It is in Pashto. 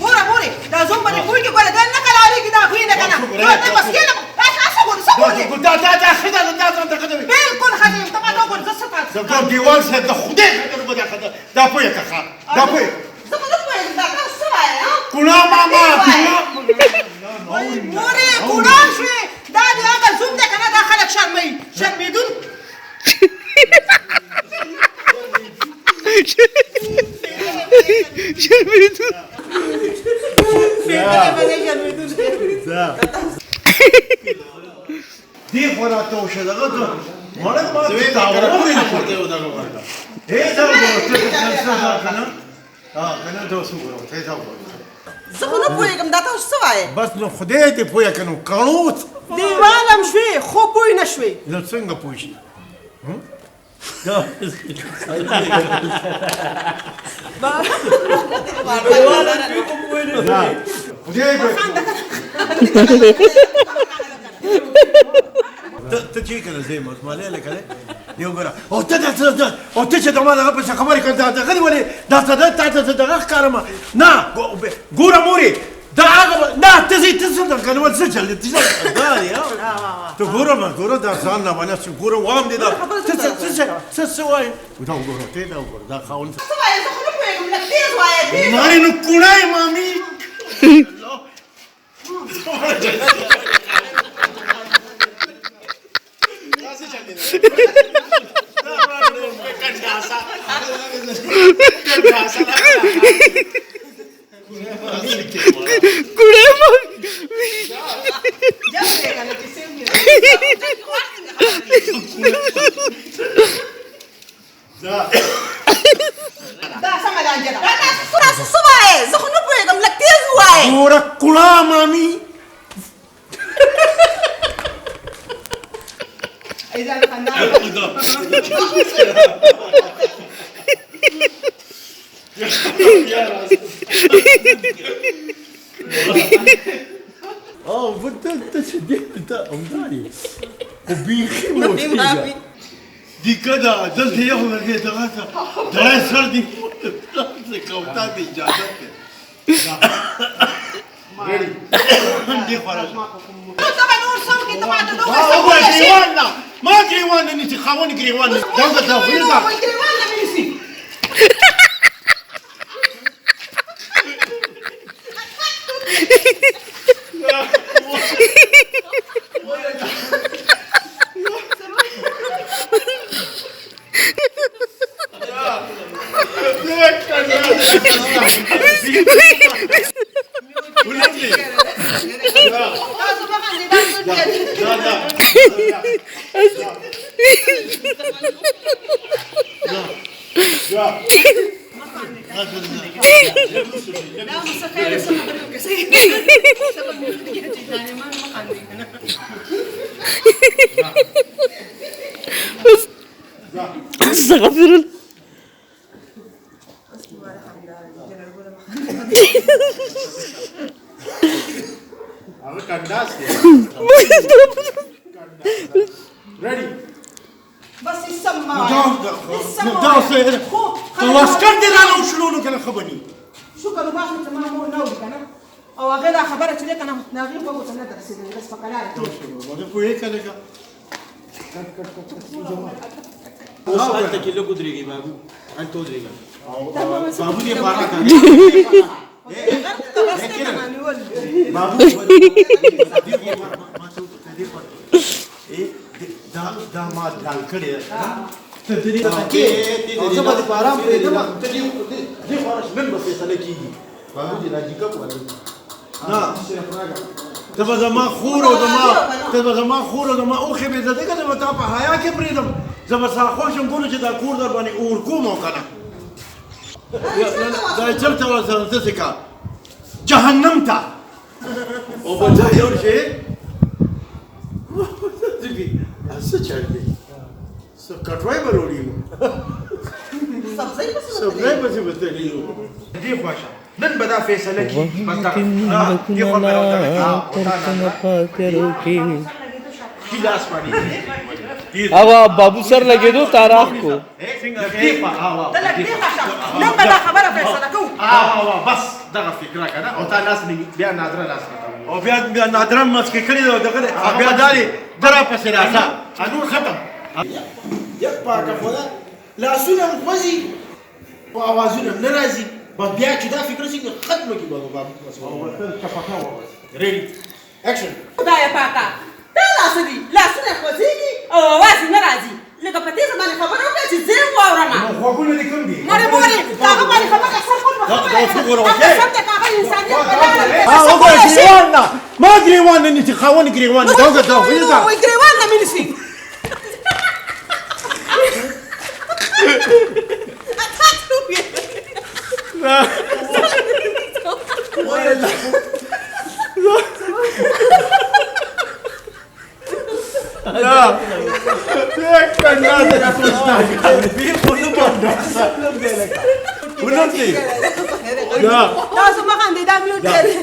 ګوره مورې دا زوم به دې پوه کړي ګوره دا نه کلاوېږي دا خوی نه که نه ته بس کېږه څه ګورې څه ګورې دا ښځه ده دا ځان ته ښه ده بلکل ښه ده ته ما ته وګوره زه څه زه ګور دیوال صاحب د خدای خبره به دا ښه ده دا پوهه که ښه دا پوهه زه خو نه پوهېږم دا کار څه وایې کوڼا ماما مورې کوڼا شوې دا د هغه زوم دی که نه دا خلک شرموي شرمېدون دې خوا راته وشه دغه ته مړه ما تاوانې نه پورته یو دغه ورته دا وګوره ته که نه که نه دا اوس وګوره ته دا وګوره زه خو نه پوهېږم دا تاسو څه وایې بس نو خدای دې پوهه که نو کڼو دیوالم شوې خو پوه نه شوې نو څنګه پوه شي خدای ته چې که نه زه یم عثماني هلکه دی یو ګوره او ته چې زما دغه پسې خبرې کوې دغه دې ولې دا څه ده تا ته څه دغه ښکارم نه ګوره مورې دا هغه نه ته ځې ته څه ده که نه څه چل دی ته ګوره دا ځان نه باندې ګوره وام دې دا ته څه وایې دا وګوره ته دا وګوره دا خاوند څه وایې زه خو نه پوهېږم لږ تېز وایې مارې نو کوڼه یې مامي دا سمه لانجه ده تاسو څه وایې زه خو نه پوهېږم لږ تېز ووایې ګوره کوڼه مامي ته چې دی ته همدا یې خو بیخي مشکل دیکه ده دلته یو ورګې دغه ته دړی سر دي کوتا ته اجازه دی دې خوا راشه ته به نور څه وکړې ته ماته دومره ګریوان نه ما ګریوان نه نیسي خاوند ګریوان نه دغه ته ویلګه ګریوان نه مې نیسي استغفر الله هغه کنډاس دی ریډي بس السما دا څه لاسکر دې رانه وشلولو که نه ښه بني شکر وباسه چې ما مور نه وړي که نه او هغې دا خبره چې دی که نه د هغې خوا ورته نه ده رسېدلې بس په قلاره کې زه پوهېږم که نه اوس هلته کې لږ ودرېږئ بابو هلته ودرېږه بابو دې بارا که بابو دا ما ډال کړې ته دې زه به دې په ارام پرېږدم ته دې خوا راشه نن به فیصله کېږي بابو دې راجي کپ نه ته به زما خور او زما اوښې مې زده که زه به تا په حیا کې پرېږدم زه به ستا خوښ یم ګورو چې دا کور در باندې اور کوم او که نه دا یې چېرته ورسره داسې کار جهنم ته او بچا یو شی څه چل دی څه کټوای به روړي وو سبزی پسې به تللي وو دې خوا شه نن به دا فیصله کېږي بس دغه دې خوا به راوتلی ګیلاس باندې Awa, babu sar lage do tarakko. دقيقة دلك دقيقة لما لا خبر في صدقو بس دغه فکره کنه او تا ناس بیا نادره لاس او بیا نادره مس کې کړی دا دغه بیا دالي درا پسې راځه انور ختم یک پاکه خدا لاسونه خوځي او اوازونه ناراضي بیا چې دا فکر څنګه ختم کی بابا ریډي اکشن خدای پاکه دا لاسونه خوځېږي او اواز نه راځي لکه په دې زمانه خبره وکړه چې زه واورم غوږونه دې کوم دي مړې مورې هغه باندې خبره اکثر خبره سم ته هغه انسانیت ګریوان ما ګریوان نه چې خاون ګریوان دا وګورئ وای ګریوان نه مینسي تاسو ما خاندې دا میوټ کړئ